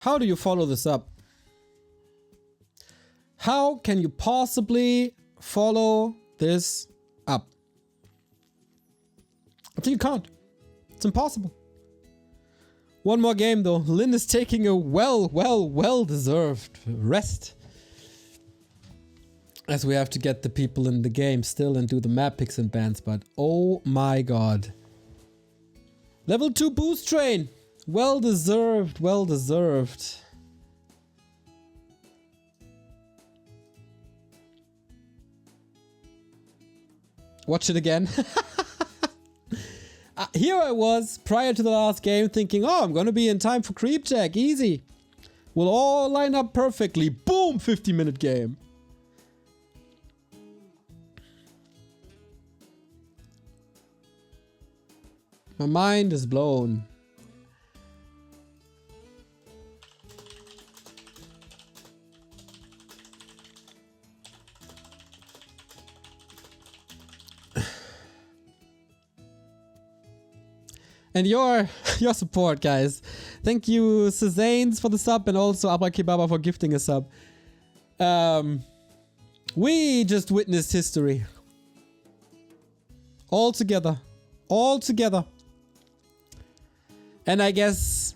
How do you follow this up? How can you possibly follow this up? I think you can't. It's impossible. One more game though. Lynn is taking a well-deserved rest. As we have to get the people in the game still and do the map picks and bans, but oh my god. Level 2 boost train. Well deserved, well deserved. Watch it again. Here I was prior to the last game thinking, oh, I'm gonna be in time for creep check, easy. We'll all line up perfectly. Boom, 50-minute game. My mind is blown. And your support, guys. Thank you, Cezanes, for the sub, and also Abrakebaba for gifting a sub. We just witnessed history. All together. All together. And I guess,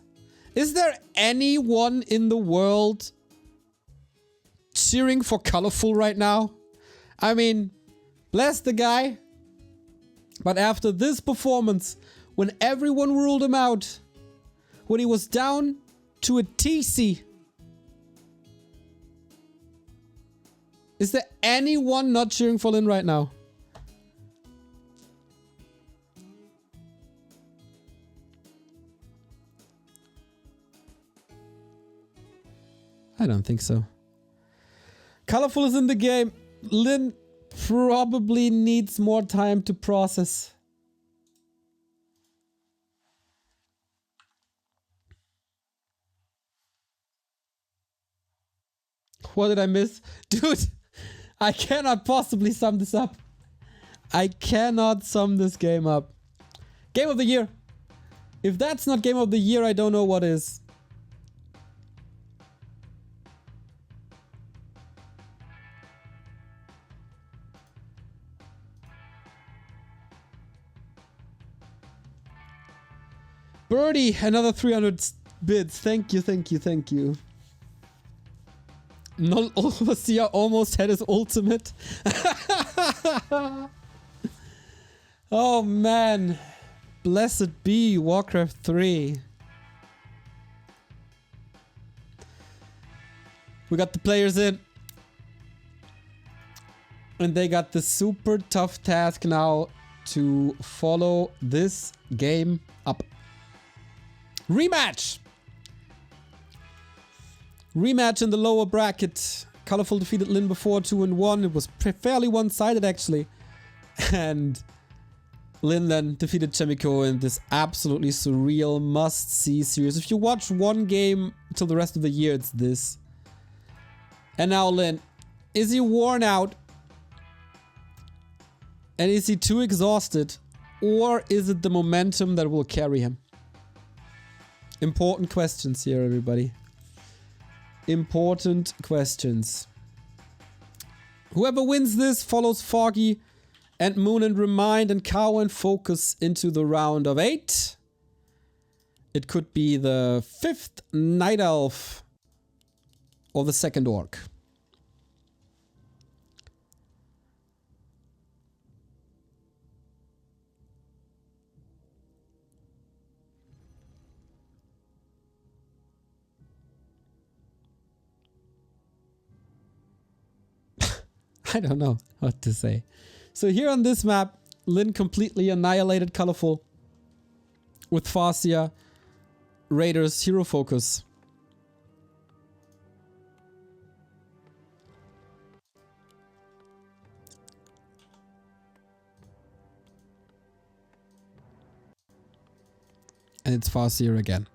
is there anyone in the world cheering for Colorful right now? I mean, bless the guy. But after this performance, when everyone ruled him out, when he was down to a TC, is there anyone not cheering for Lin right now? I don't think so. Colorful is in the game. Lin probably needs more time to process. What did I miss? Dude, I cannot possibly sum this up. I cannot sum this game up. Game of the year. If that's not game of the year, I don't know what is. Birdie, another 300 bits. Thank you, thank you, thank you. Null Overseer almost had his ultimate. Oh man. Blessed be Warcraft 3. We got the players in. And they got the super tough task now to follow this game up. Rematch! Rematch in the lower bracket. Colorful defeated Lin before 2-1. It was fairly one-sided actually. And Lin then defeated Chemico in this absolutely surreal must-see series. If you watch one game till the rest of the year, it's this. And now Lin. Is he worn out? And is he too exhausted? Or is it the momentum that will carry him? Important questions here, everybody. Important questions. Whoever wins this follows Foggy and Moon and Remind and Cow and Focus into the round of 8. It could be the 5th Night Elf or the 2nd Orc. I don't know what to say. So here on this map, Lin completely annihilated Colorful with Farsia, Raiders, Hero Focus. And it's Farsia again.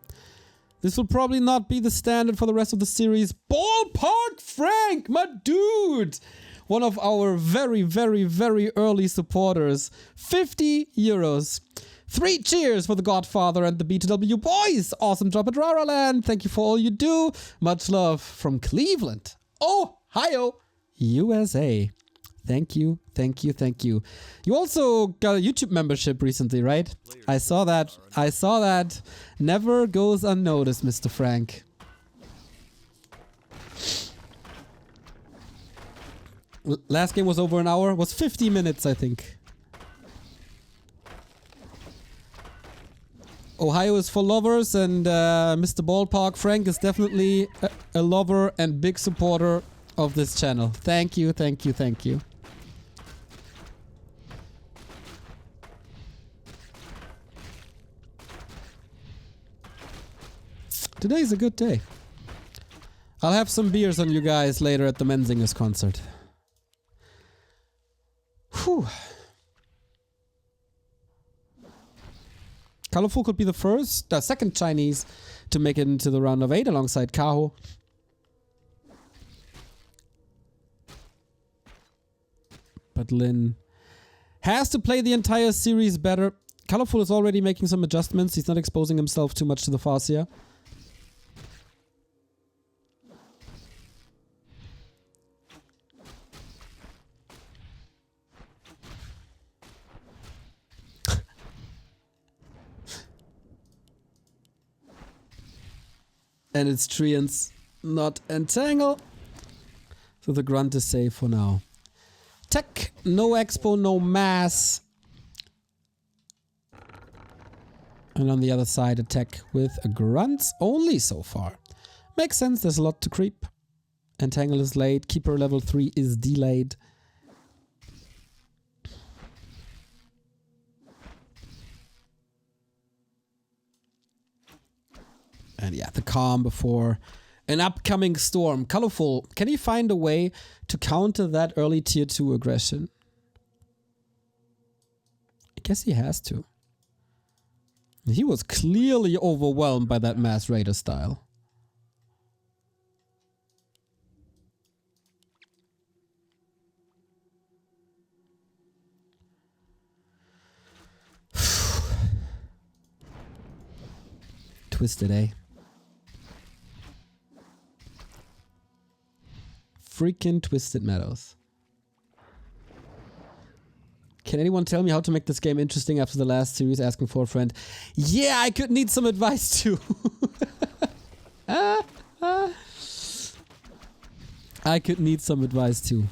This will probably not be the standard for the rest of the series. Ballpark Frank, my dude! One of our very, very, very early supporters. 50 euros. 3 cheers for the Godfather and the B2W boys. Awesome drop at Raraland. Thank you for all you do. Much love from Cleveland, Ohio, USA. Thank you, thank you, thank you. You also got a YouTube membership recently, right? I saw that. I saw that. Never goes unnoticed, Mr. Frank. Last game was over an hour. Was 50 minutes, I think. Ohio is for lovers, and Mr. Ballpark Frank is definitely a lover and big supporter of this channel. Thank you, thank you, thank you. Today's a good day. I'll have some beers on you guys later at the Menzingers concert. Whew. Colorful could be the second Chinese to make it into the round of 8 alongside Kaho. But Lin has to play the entire series better. Colorful is already making some adjustments. He's not exposing himself too much to the Farseer. And it's Treants, not Entangle. So the Grunt is safe for now. Tech, no Expo, no Mass. And on the other side, a Tech with a Grunts only so far. Makes sense, there's a lot to creep. Entangle is late, Keeper level 3 is delayed. And yeah, the calm before an upcoming storm. Colorful, can he find a way to counter that early tier 2 aggression? I guess he has to. He was clearly overwhelmed by that Mass Raider style. Twisted, eh? Freaking Twisted Meadows. Can anyone tell me how to make this game interesting after the last series? Asking for a friend. Yeah, I could need some advice too. I could need some advice too.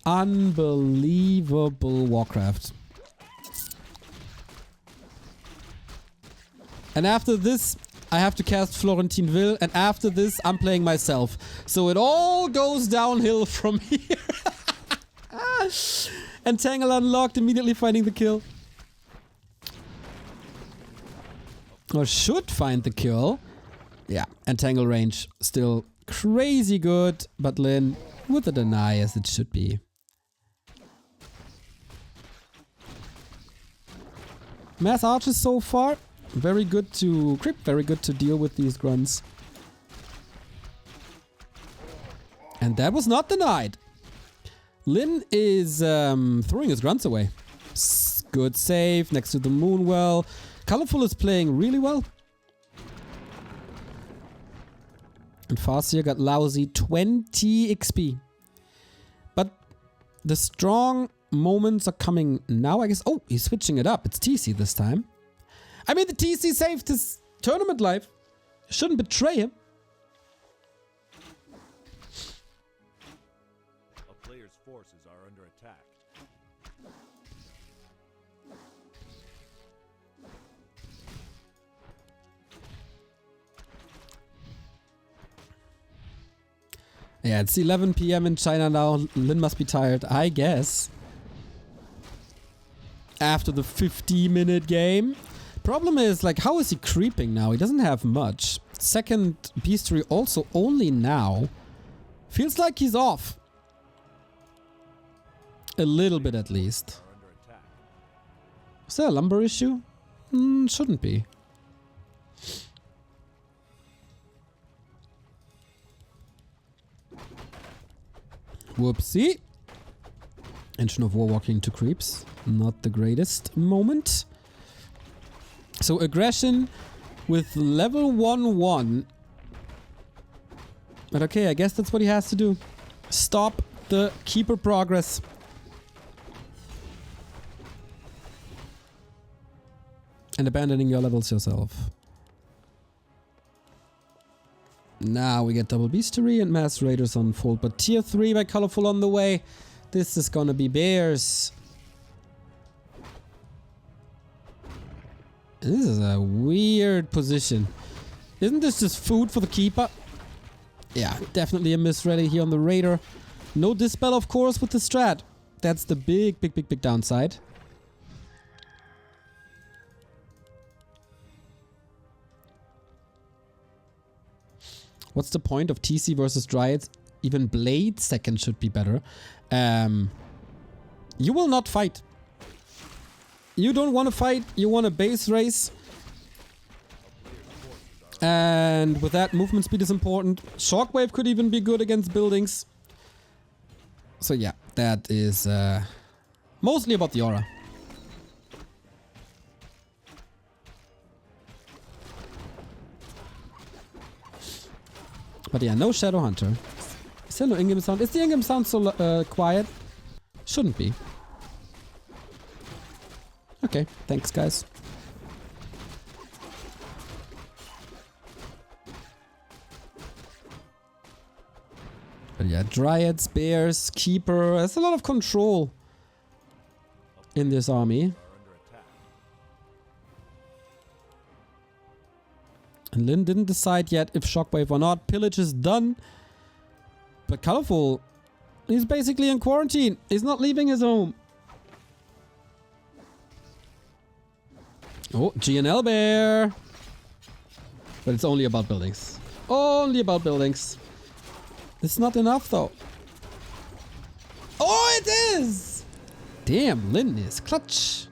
Unbelievable Warcraft. And after this, I have to cast Florentine Will, and after this, I'm playing myself. So it all goes downhill from here. Entangle unlocked, immediately finding the kill. Or should find the kill. Yeah, Entangle range still crazy good, but Lin with a deny as it should be. Mass archers so far. Very good to creep, very good to deal with these grunts. And that was not denied. Lin is throwing his grunts away. Good save next to the Moonwell. Colorful is playing really well. And Farseer got lousy 20 XP. But the strong moments are coming now, I guess. Oh, he's switching it up. It's TC this time. I mean, the TC saved his tournament life. Shouldn't betray him. A player's forces are under attack. Yeah, it's 11 PM in China now. Lin must be tired, I guess. After the 50-minute game. Problem is, like, how is he creeping now? He doesn't have much. Second Beastery also only now. Feels like he's off. A little bit at least. Is there a lumber issue? Shouldn't be. Whoopsie. Engine of War walking to creeps. Not the greatest moment. So aggression with level 1-1. But okay, I guess that's what he has to do. Stop the keeper progress. And abandoning your levels yourself. Now we get double bestiary and mass raiders on fold. But tier 3 by colorful on the way. This is gonna be bears. This is a weird position. Isn't this just food for the keeper? Yeah, definitely a misready here on the raider. No dispel, of course, with the strat. That's the big downside. What's the point of TC versus Dryads? Even Blade second should be better. You will not fight. You don't want to fight. You want a base race. And with that, movement speed is important. Shockwave could even be good against buildings. So yeah, that is mostly about the aura. But yeah, no Shadow Hunter. Is there no in-game sound? Is the in-game sound so quiet? Shouldn't be. Okay, thanks guys. But yeah, Dryads, Bears, Keeper. There's a lot of control in this army. And Lin didn't decide yet if Shockwave or not. Pillage is done. But Colorful, he's basically in quarantine. He's not leaving his home. Oh, GNL Bear. But it's only about buildings. Only about buildings. It's not enough though. Oh, it is! Damn, Lin is clutch.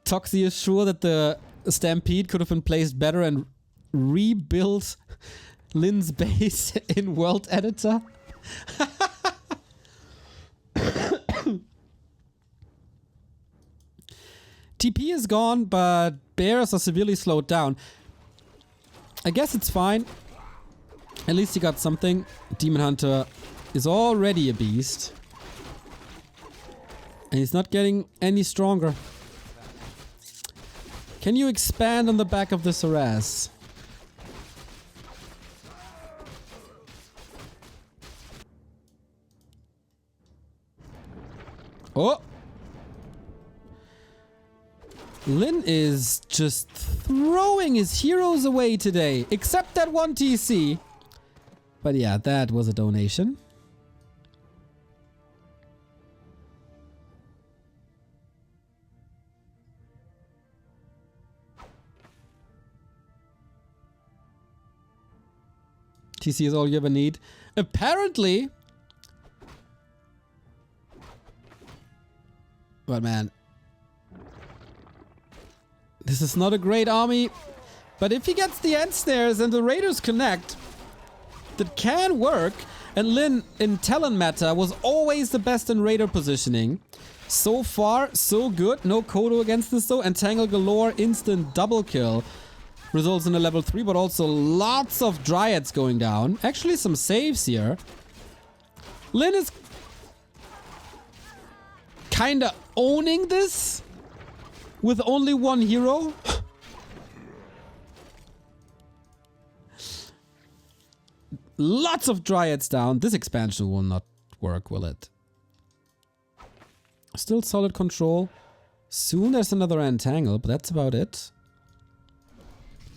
Toxie is sure that the Stampede could have been placed better and rebuilt Lin's base in World Editor. TP is gone, but bears are severely slowed down. I guess it's fine. At least he got something. Demon Hunter is already a beast. And he's not getting any stronger. Can you expand on the back of this harass? Oh! Lin is just throwing his heroes away today. Except that one TC. But yeah, that was a donation. TC is all you ever need. Apparently. But man. This is not a great army. But if he gets the end snares and the raiders connect, that can work. And Lin in Talon meta was always the best in raider positioning. So far, so good. No Kodo against this though. Entangle galore, instant double kill. Results in a level 3, but also lots of Dryads going down. Actually, some saves here. Lin is kinda owning this with only one hero. Lots of Dryads down. This expansion will not work, will it? Still solid control. Soon there's another Entangle, but that's about it.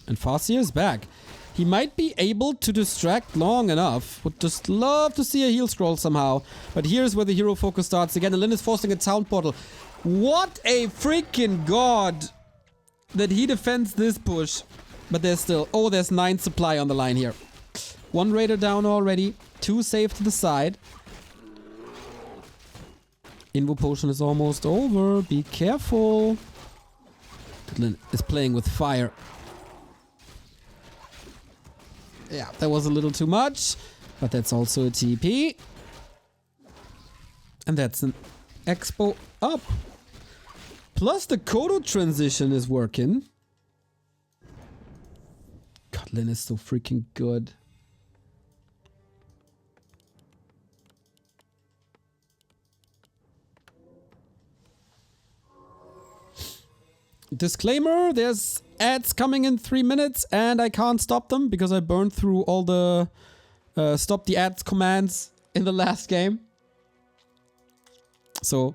And Farseer is back. He might be able to distract long enough. Would just love to see a heal scroll somehow. But here's where the hero focus starts again. And Lin is forcing a town portal. What a freaking god that he defends this push. But there's still... Oh, there's 9 supply on the line here. 1 raider down already. 2 safe to the side. Invo potion is almost over. Be careful. Lin is playing with fire. Yeah, that was a little too much. But that's also a TP. And that's an expo up. Plus the Kodo transition is working. God, Lin is so freaking good. Disclaimer, there's ads coming in 3 minutes and I can't stop them because I burned through all the stop the ads commands in the last game. So,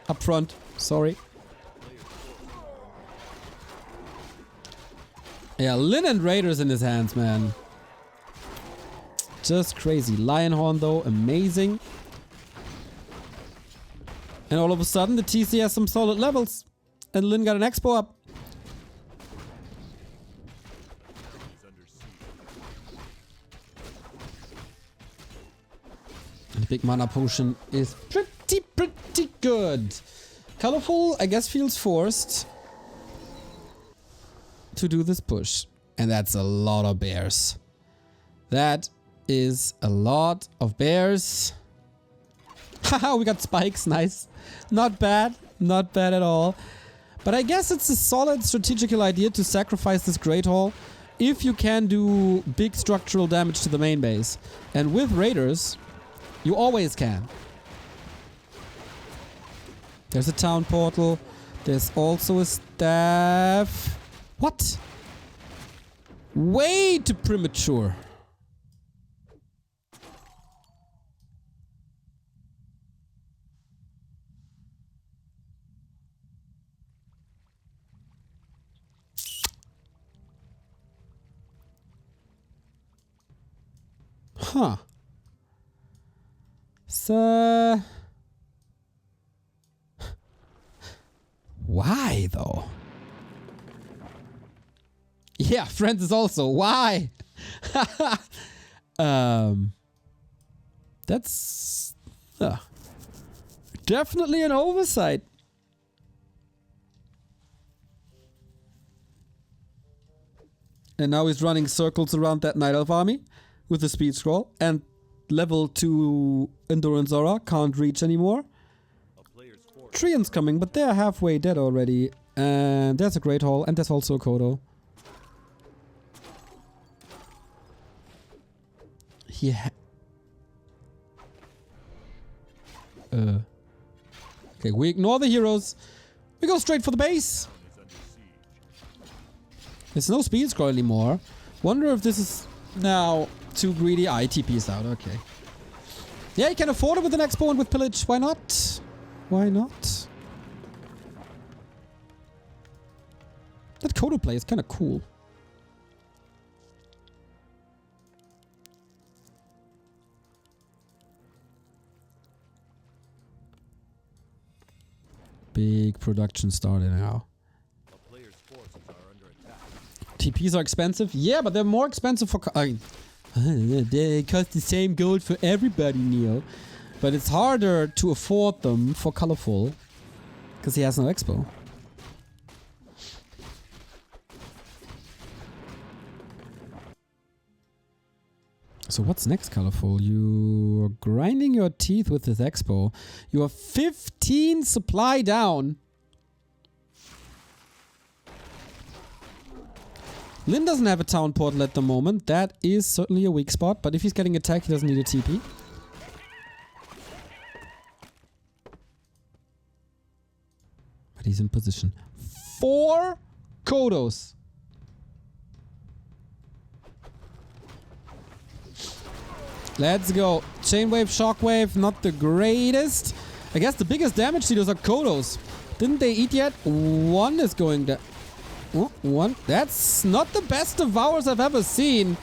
up front, sorry. Yeah, Lin and Raiders in his hands, man. Just crazy. Lionhorn though, amazing. And all of a sudden the TC has some solid levels. And Lin got an expo up. And the big mana potion is pretty good. Colorful, I guess, feels forced to do this push. And that's a lot of bears. That is a lot of bears. Haha, we got spikes, nice. Not bad, not bad at all. But I guess it's a solid strategical idea to sacrifice this Great Hall if you can do big structural damage to the main base. And with Raiders, you always can. There's a town portal. There's also a staff. What? Way too premature. Huh. So... why, though? Yeah, friends is also. Why? That's... definitely an oversight. And now he's running circles around that Night Elf army with the speed scroll, and level 2 Endurance Aura can't reach anymore. Treants coming, but they're halfway dead already. And there's a Great Hall, and there's also a Kodo. Yeah. Okay, we ignore the heroes. We go straight for the base. There's no speed scroll anymore. Wonder if this is now too greedy. ITP's out, okay. Yeah, you can afford it with an expo and with pillage. Why not? Why not? That Kodo play is kind of cool. Big production starting now. TPs are expensive. Yeah, but they're more expensive for... they cost the same gold for everybody, Neo. But it's harder to afford them for Colorful. Because he has no expo. So what's next, Colorful? You're grinding your teeth with this expo. You are 15 supply down. Lin doesn't have a town portal at the moment. That is certainly a weak spot. But if he's getting attacked, he doesn't need a TP. But he's in position. 4 Kodos. Let's go. Chainwave, Shockwave, not the greatest. I guess the biggest damage dealers are Kodos. Didn't they eat yet? One is going down. Oh, one. That's not the best devours I've ever seen.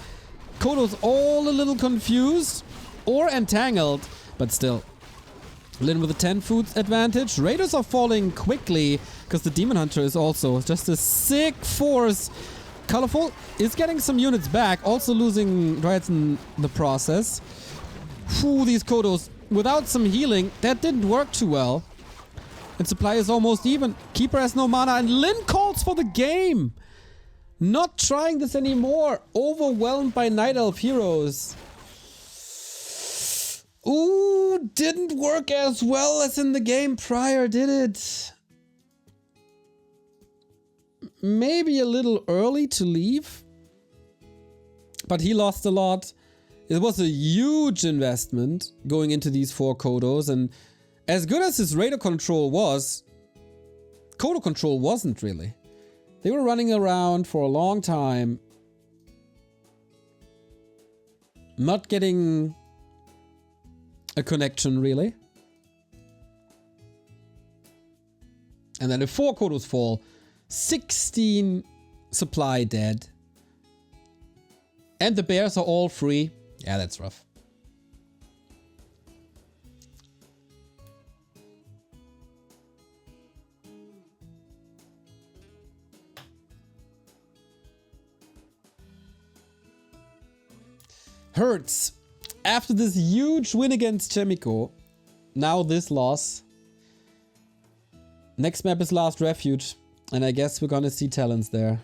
Kodo's all a little confused or entangled, but still. Lin with a 10 food advantage. Raiders are falling quickly because the Demon Hunter is also just a sick force. Colorful is getting some units back, also losing Dryads in the process. Whew, these Kodos, without some healing, that didn't work too well. And supply is almost even. Keeper has no mana, and Lin calls for the game. Not trying this anymore. Overwhelmed by Night Elf heroes. Ooh, didn't work as well as in the game prior, did it? Maybe a little early to leave. But he lost a lot. It was a huge investment going into these 4 Kodos, and as good as his radar control was, Kodo control wasn't really. They were running around for a long time, not getting a connection really. And then if 4 Kodos fall, 16 supply dead. And the bears are all free. Yeah, that's rough. Hurts. After this huge win against Chemico, now this loss. Next map is Last Refuge, and I guess we're gonna see talents there.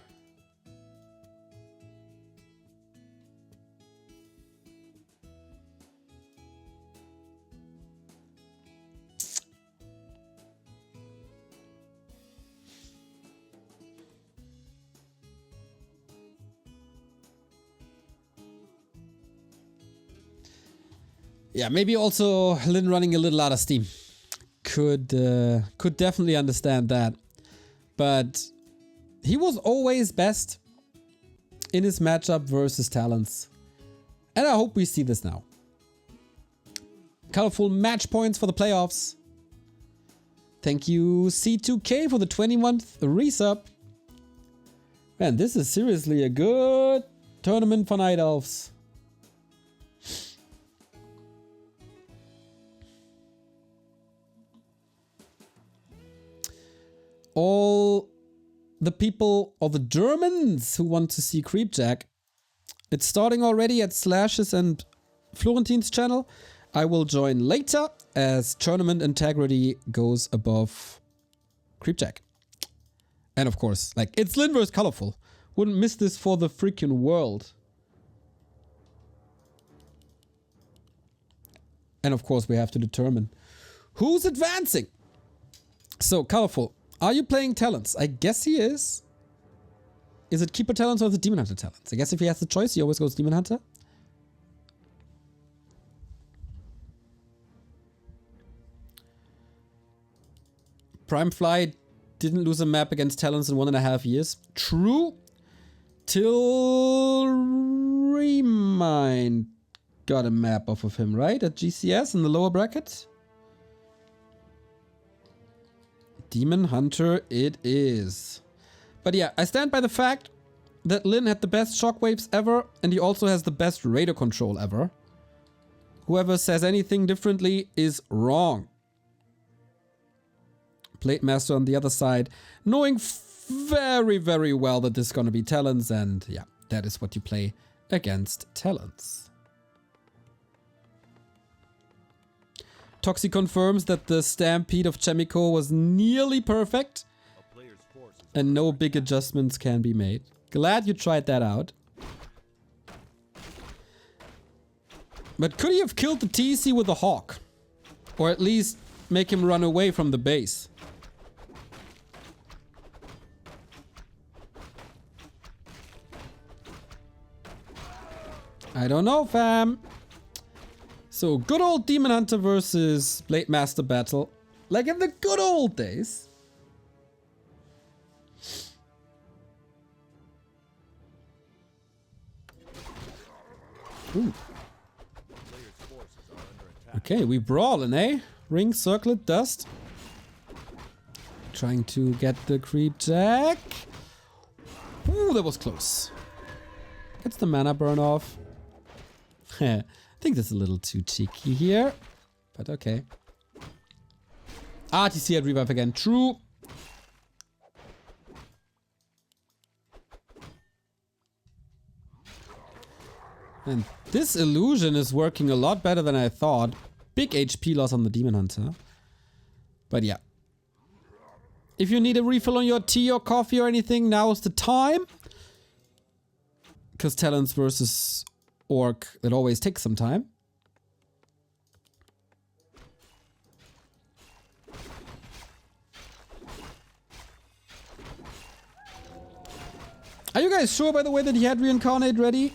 Yeah, maybe also Lin running a little out of steam. Could definitely understand that. But he was always best in his matchup versus talents. And I hope we see this now. Colorful match points for the playoffs. Thank you C2K for the 21th resub. Man, this is seriously a good tournament for Night Elves. All the people, or the Germans who want to see Creepjack, it's starting already at Slash's and Florentin's channel. I will join later as tournament integrity goes above Creepjack. And of course, like, it's Lin vs. Colorful. Wouldn't miss this for the freaking world. And of course, we have to determine who's advancing. So, Colorful. Are you playing talents? I guess he is. Is it Keeper talents or the Demon Hunter talents? I guess if he has the choice, he always goes Demon Hunter. Prime Fly didn't lose a map against talents in 1.5 years. True. Till Remind got a map off of him, right? At GCS in the lower bracket. Demon Hunter it is. But yeah, I stand by the fact that Lin had the best shockwaves ever, and he also has the best radar control ever. Whoever says anything differently is wrong. Blade Master on the other side, knowing very, very well that this is going to be talents, and yeah, that is what you play against talents. Toxi confirms that the Stampede of Chemico was nearly perfect and no big adjustments can be made. Glad you tried that out. But could he have killed the TC with a Hawk? Or at least make him run away from the base? I don't know, fam. So, good old Demon Hunter versus Blade Master battle. Like in the good old days. Ooh. Okay, we brawling, eh? Ring, circlet, dust. Trying to get the Creepjack. Ooh, that was close. Gets the mana burn off. I think that's a little too cheeky here, but okay. RTC at revive again. True. And this illusion is working a lot better than I thought. Big HP loss on the Demon Hunter. But yeah. If you need a refill on your tea or coffee or anything, now is the time. Because Talons versus Orc, it always takes some time. Are you guys sure, by the way, that he had Reincarnate ready?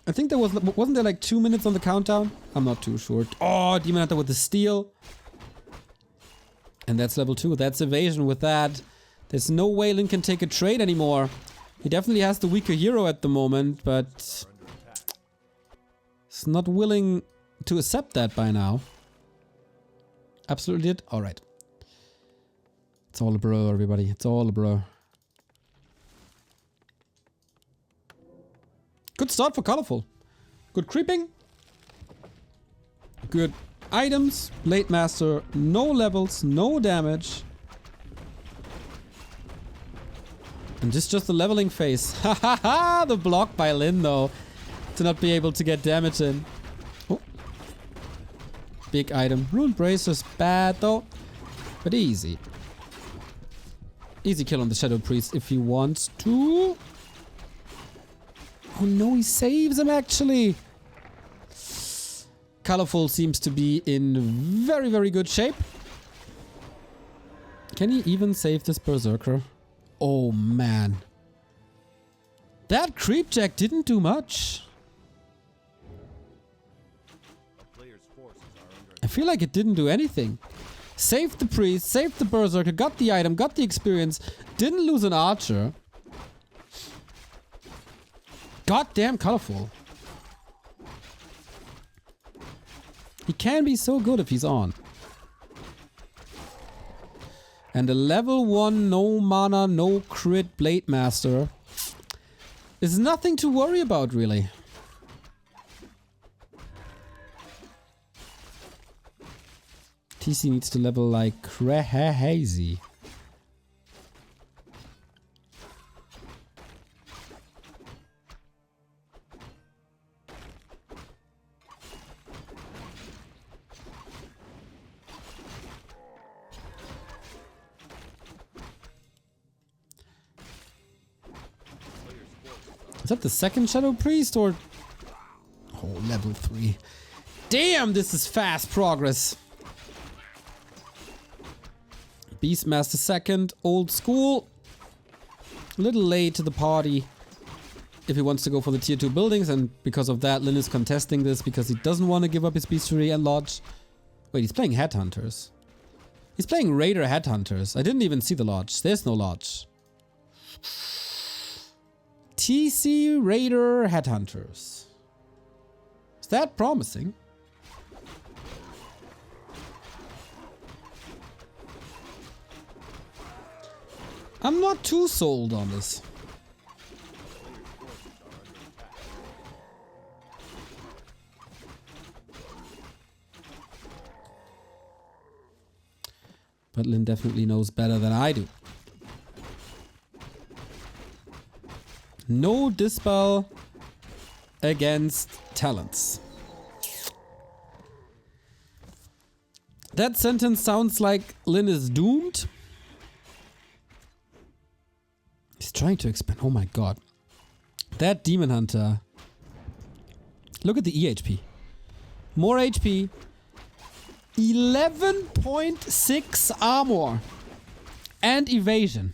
I think there wasn't there like 2 minutes on the countdown? I'm not too sure. Oh, Demon Hunter with the steel. And that's level 2. That's evasion with that. There's no way Lin can take a trade anymore. He definitely has the weaker hero at the moment, but he's not willing to accept that by now. Absolutely did. Alright. It's all a bro, everybody. It's all a bro. Good start for Colorful. Good creeping. Good items. Blade Master. No levels. No damage. And just the leveling phase. Ha ha ha! The block by Lin though. To not be able to get damage in. Oh. Big item. Rune Bracer's bad though. But easy. Easy kill on the Shadow Priest if he wants to. Oh no, he saves him actually. Colorful seems to be in very, very good shape. Can he even save this Berserker? Oh man. That creep jack didn't do much. I feel like it didn't do anything. Saved the priest, saved the Berserker, got the item, got the experience, didn't lose an archer. Goddamn Colorful. He can be so good if he's on. And a level 1 no mana, no crit Blade Master is nothing to worry about really. TC needs to level like crazy. Is that the second Shadow Priest or... Oh, level 3. Damn, this is fast progress. Beastmaster second, old school. A little late to the party. If he wants to go for the tier 2 buildings, and because of that, Lin is contesting this because he doesn't want to give up his Beastery and Lodge. Wait, he's playing Headhunters. He's playing Raider Headhunters. I didn't even see the Lodge. There's no Lodge. TC Raider Headhunters. Is that promising? I'm not too sold on this. But Lin definitely knows better than I do. No Dispel against Talents. That sentence sounds like Lin is doomed. He's trying to expand. Oh my god. That Demon Hunter. Look at the EHP. More HP. 11.6 armor. And evasion.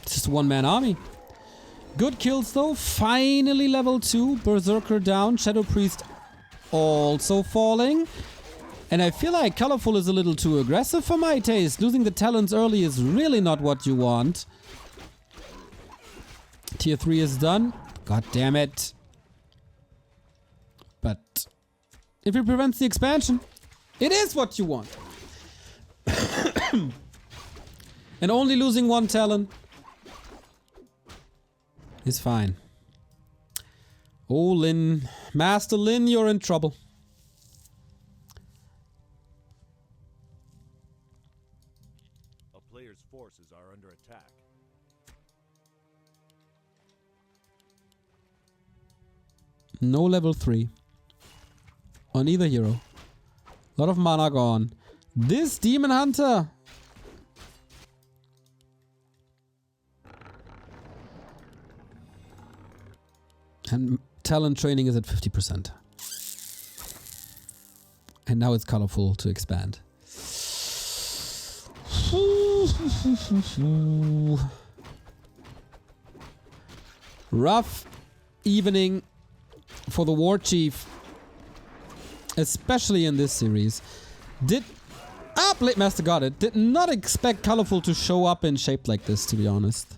It's just a one-man army. Good kills though. Finally level 2. Berserker down. Shadow Priest also falling. And I feel like Colorful is a little too aggressive for my taste. Losing the talents early is really not what you want. Tier 3 is done. God damn it. But if it prevents the expansion, it is what you want. And only losing one talent is fine. Oh, Lin. Master Lin, you're in trouble. Forces are under attack. No level 3 on either hero. A lot of mana gone. This Demon Hunter And talent training is at 50%. And now it's colorful to expand. Rough evening for the War Chief, especially in this series. Blade Master got it. Did not expect colorful to show up in shape like this, to be honest.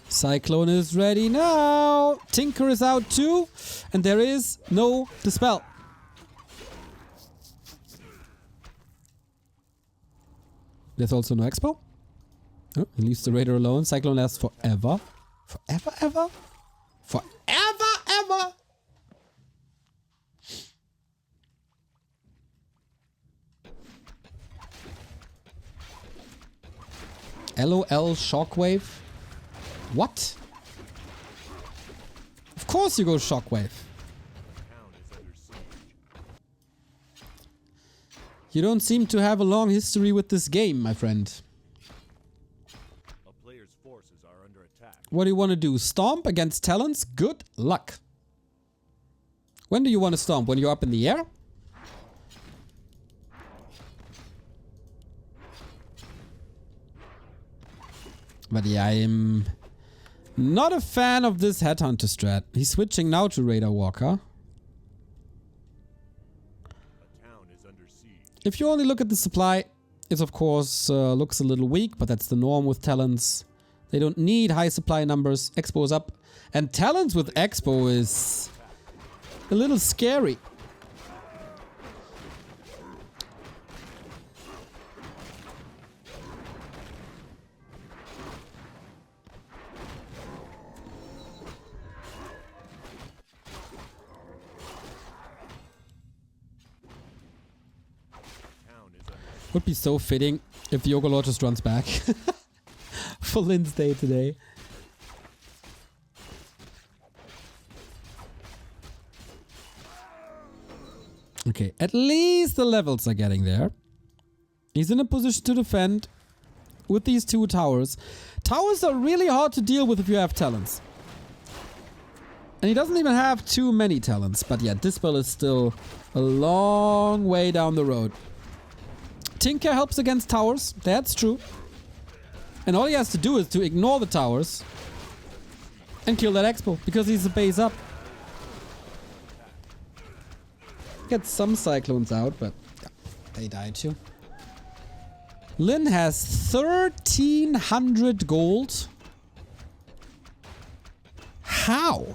Cyclone is ready now. Tinker is out too. And there is no Dispel. There's also no Expo. Oh, he leaves the Raider alone. Cyclone lasts forever. Forever, ever? Forever, ever? LOL Shockwave? What? Of course you go Shockwave. You don't seem to have a long history with this game, my friend. A player's forces are under attack. What do you want to do? Stomp against Talons? Good luck. When do you want to stomp? When you're up in the air? But yeah, I'm not a fan of this Headhunter strat. He's switching now to Raider Walker. If you only look at the supply, it of course looks a little weak, but that's the norm with Talons. They don't need high supply numbers. Expo is up. And Talons with Expo is a little scary. Would be so fitting if the Ogre just runs back for Lynn's day today. Okay, at least the levels are getting there. He's in a position to defend with these two towers. Towers are really hard to deal with if you have talents. And he doesn't even have too many talents. But yeah, Dispel is still a long way down the road. Tinker helps against towers, that's true. And all he has to do is to ignore the towers and kill that Expo, because he's a base up. Get some Cyclones out, but yeah, they died too. Lynn has 1,300 gold. How?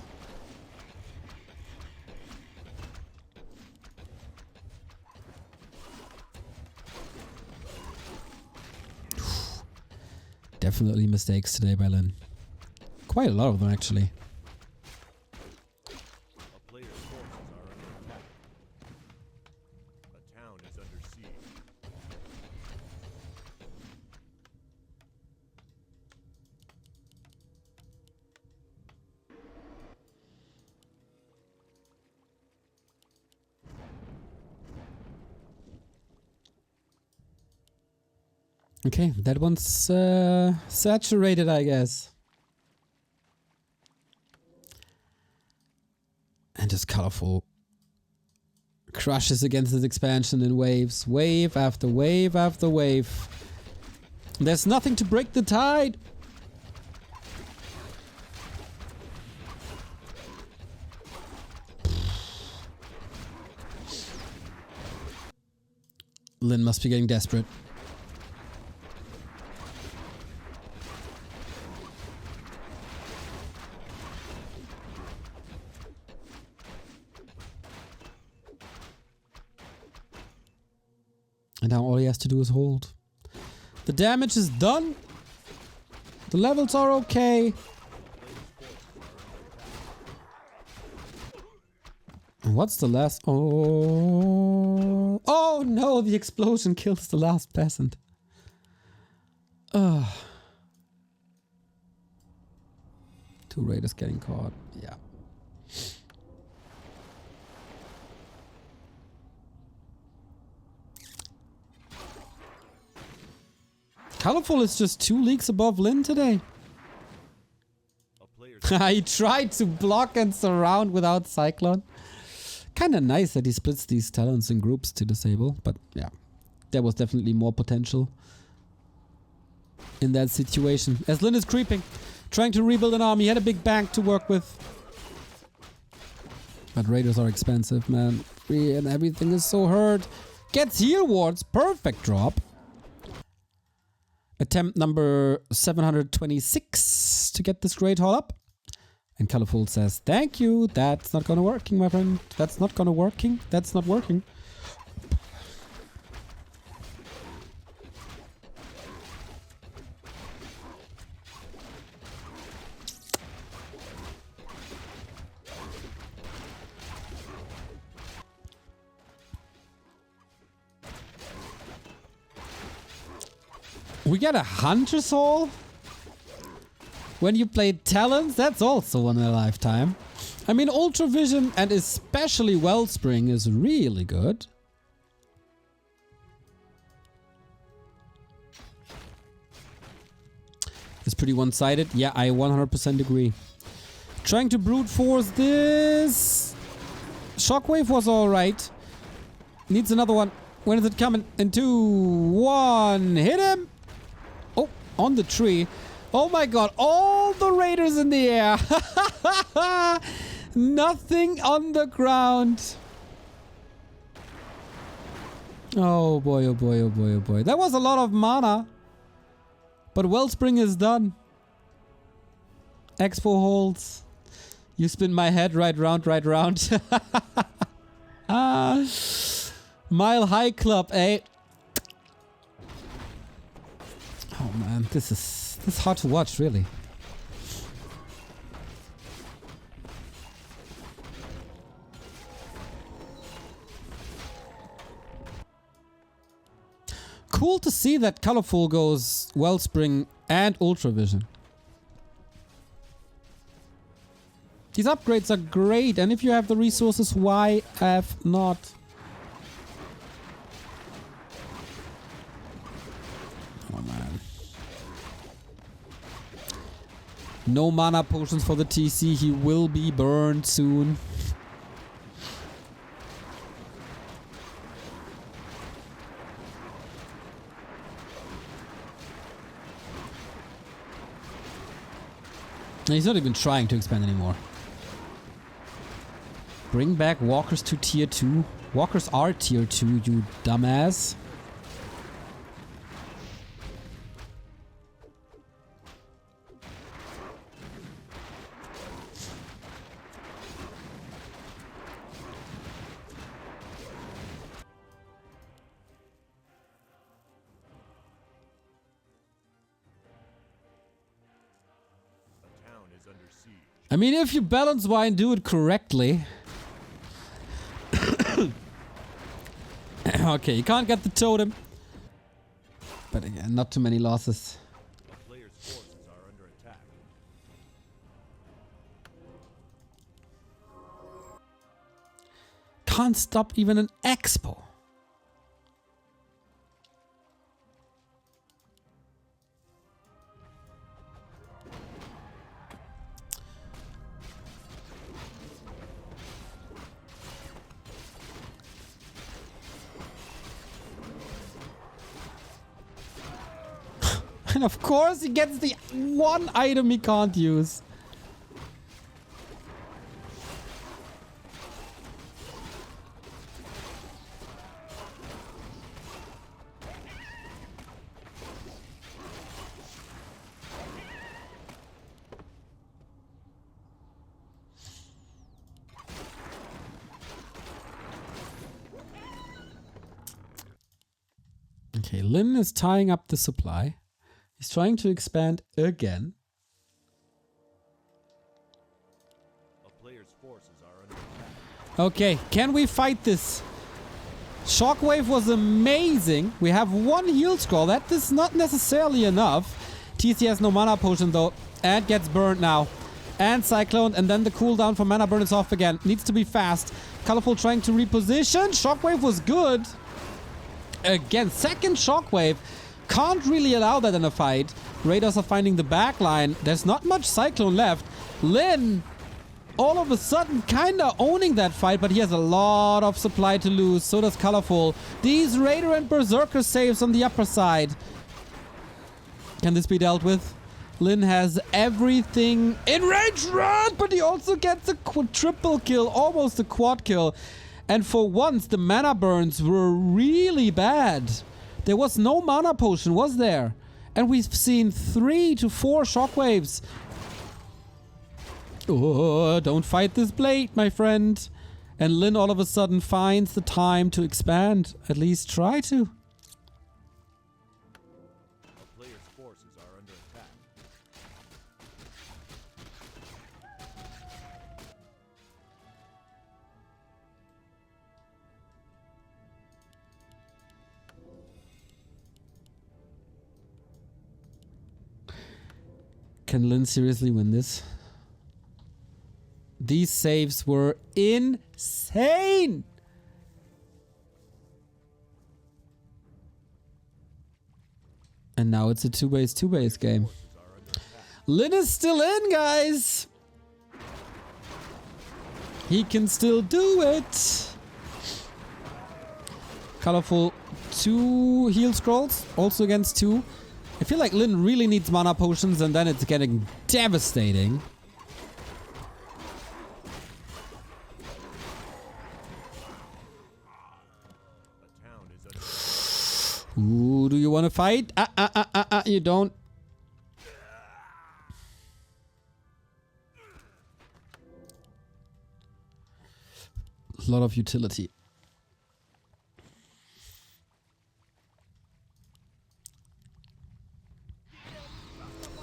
Definitely mistakes today by Lynn. Quite a lot of them, actually. A player's forces are under attack. A town is under siege. Okay, that one's saturated, I guess. And just colorful. Crushes against this expansion in waves. Wave after wave after wave. There's nothing to break the tide. Lynn must be getting desperate. And now all he has to do is hold. The damage is done. The levels are okay. What's the last? Oh, oh no! The explosion kills the last peasant. Ugh. Two raiders getting caught. Yeah. Colorful is just 2 leagues above Lin today. A player's He tried to block and surround without Cyclone. Kinda nice that he splits these talents in groups to disable, but yeah. There was definitely more potential in that situation. As Lin is creeping, trying to rebuild an army, he had a big bank to work with. But raiders are expensive, man. And everything is so hurt. Gets heal wards, perfect drop. Attempt number 726 to get this Great Hall up. And Colorful says, thank you, that's not gonna working, my friend. That's not gonna working. That's not working. We get a Hunter's Hall? When you play Talents, that's also in a lifetime. I mean, Ultra Vision and especially Wellspring is really good. It's pretty one-sided. Yeah, I 100% agree. Trying to brute force this. Shockwave was alright. Needs another one. When is it coming? In 2, 1. Hit him! Oh, on the tree. Oh my god, all the raiders in the air. Nothing on the ground. Oh boy, oh boy, oh boy, oh boy. That was a lot of mana. But Wellspring is done. Expo holds. You spin my head right round, right round. Mile High Club, eh? Oh man, this is hard to watch, really. Cool to see that Colorful goes Wellspring and Ultra Vision. These upgrades are great, and if you have the resources, why have not? Oh man. No mana potions for the TC, he will be burned soon. He's not even trying to expand anymore. Bring back walkers to tier 2. Walkers are tier 2, you dumbass. I mean, if you balance wine, do it correctly. Okay, you can't get the totem. But again, not too many losses. A player's forces are under attack. Can't stop even an expo. And of course he gets the one item he can't use. Okay, Lin is tying up the supply. He's trying to expand again. A player's forces are under attack. Okay, can we fight this? Shockwave was amazing. We have one heal scroll. That is not necessarily enough. TC has no mana potion though. And gets burned now. And Cyclone. And then the cooldown for mana burn is off again. Needs to be fast. Colorful trying to reposition. Shockwave was good. Again, second Shockwave. Can't really allow that in a fight. Raiders are finding the back line. There's not much Cyclone left. Lin, all of a sudden, kind of owning that fight, but he has a lot of supply to lose. So does Colorful. These Raider and Berserker saves on the upper side. Can this be dealt with? Lin has everything in range run, but he also gets a triple kill, almost a quad kill. And for once, the mana burns were really bad. There was no mana potion, was there? And we've seen 3 to 4 shockwaves. Oh, don't fight this blade, my friend. And Lin all of a sudden finds the time to expand. At least try to. A player's forces are under attack. Can Lin seriously win this? These saves were insane! And now it's a 2-base game. Lin is still in, guys! He can still do it! Colorful 2 heal scrolls, also against 2. I feel like Lin really needs mana potions and then it's getting devastating. Ooh, do you want to fight? You don't. A lot of utility.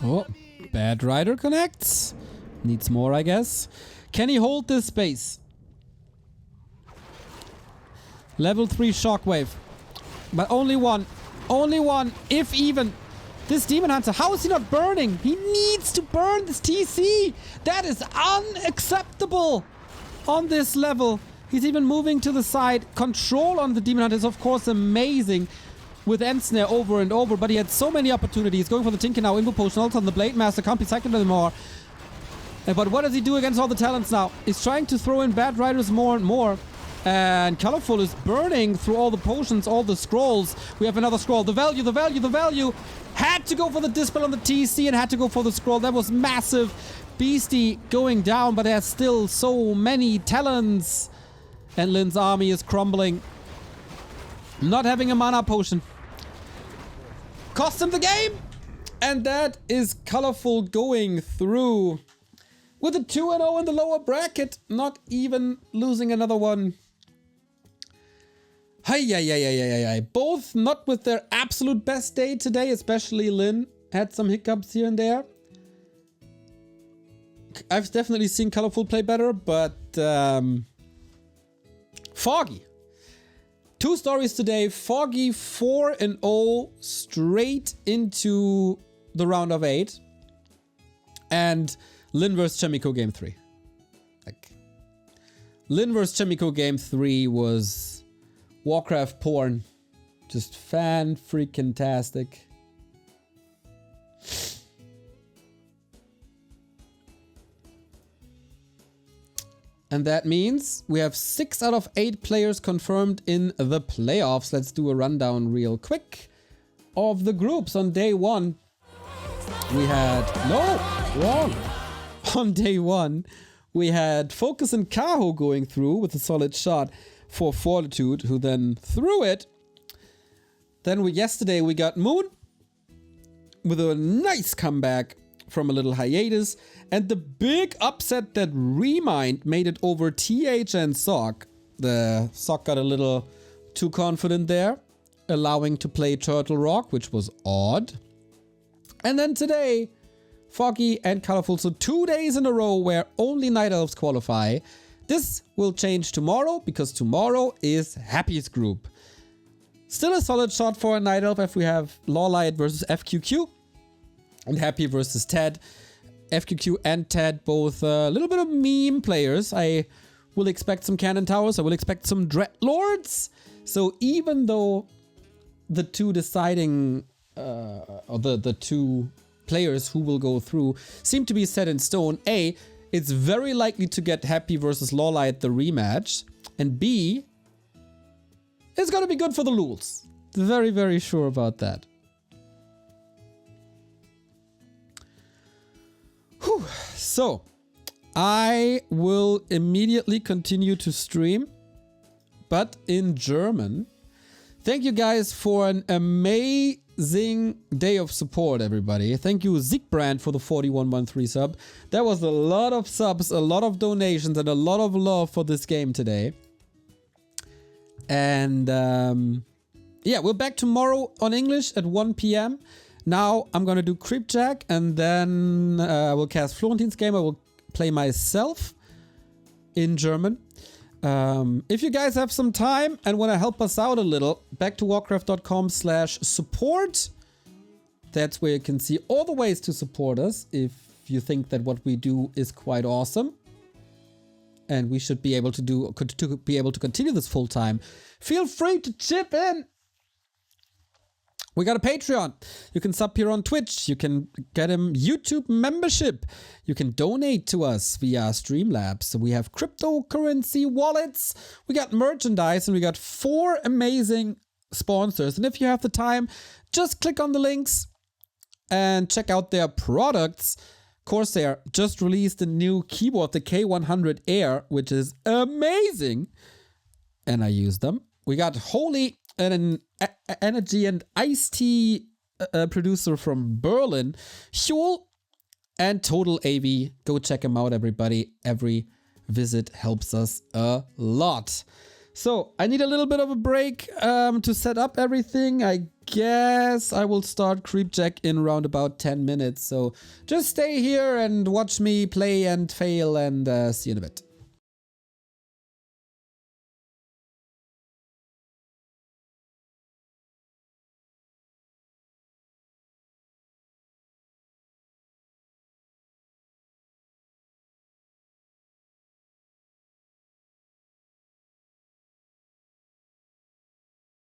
Oh, Bad Rider connects. Needs more, I guess. Can he hold this space? Level 3 shockwave. But only one. Only one, if even. This Demon Hunter, how is he not burning? He needs to burn this TC. That is unacceptable on this level. He's even moving to the side. Control on the Demon Hunter is, of course, amazing. With Ensnare over and over, but he had so many opportunities. Going for the Tinker now, Invo Potion, also on the Blade Master, can't be cycled anymore. But what does he do against all the talents now? He's trying to throw in Bad Riders more and more. And Colorful is burning through all the potions, all the scrolls. We have another scroll. The value, the value, the value. Had to go for the Dispel on the TC and had to go for the scroll. That was massive. Beastie going down, but there's still so many talents. And Lin's army is crumbling. Not having a mana potion. Cost him the game! And that is Colorful going through with a 2-0 in the lower bracket. Not even losing another one. Hi. Both not with their absolute best day today, especially Lin. Had some hiccups here and there. I've definitely seen Colorful play better, but Foggy. 2 stories today. Foggy 4-0 straight into the round of 8. And Lin vs Chemico game 3. Like, Lin vs Chemico game 3 was Warcraft porn. Just fan-freaking-tastic. And that means we have 6 out of 8 players confirmed in the playoffs. Let's do a rundown real quick of the groups. On day 1, we had... No! Wrong! On day 1, we had Focus and Kaho going through with a solid shot for Fortitude, who then threw it. Then yesterday we got Moon with a nice comeback from a little hiatus. And the big upset that Remind made it over TH and Sock. The Sock got a little too confident there, allowing to play Turtle Rock, which was odd. And then today, Foggy and Colorful. So 2 days in a row where only Night Elves qualify. This will change tomorrow because tomorrow is Happy's group. Still a solid shot for a Night Elf if we have Lawlight versus FQQ and Happy versus Ted. FQQ and Ted, both a little bit of meme players. I will expect some Cannon Towers. I will expect some Dreadlords. So even though the 2 deciding or the two players who will go through seem to be set in stone. A, it's very likely to get Happy versus Lola at the rematch. And B, it's gonna be good for the Lulz. Very, very sure about that. Whew. So, I will immediately continue to stream, but in German. Thank you guys for an amazing day of support, everybody. Thank you, Siegbrand, for the 4113 sub. That was a lot of subs, a lot of donations, and a lot of love for this game today. And yeah, we're back tomorrow on English at 1 p.m. Now I'm gonna do Creepjack, and then I will cast Florentin's game. I will play myself in German. If you guys have some time and want to help us out a little, back to warcraft.com/support. That's where you can see all the ways to support us if you think that what we do is quite awesome. And we should be able to continue this full time. Feel free to chip in. We got a Patreon. You can sub here on Twitch. You can get a YouTube membership. You can donate to us via Streamlabs. So we have cryptocurrency wallets. We got merchandise, and we got 4 amazing sponsors. And if you have the time, just click on the links and check out their products. Corsair just released a new keyboard, the K100 Air, which is amazing. And I use them. We got Holy, an energy and iced tea producer from Berlin, Huel, and Total AV. Go check them out, everybody. Every visit helps us a lot. So I need a little bit of a break to set up everything. I guess I will start Creepjack in around about 10 minutes. So just stay here and watch me play and fail, and see you in a bit.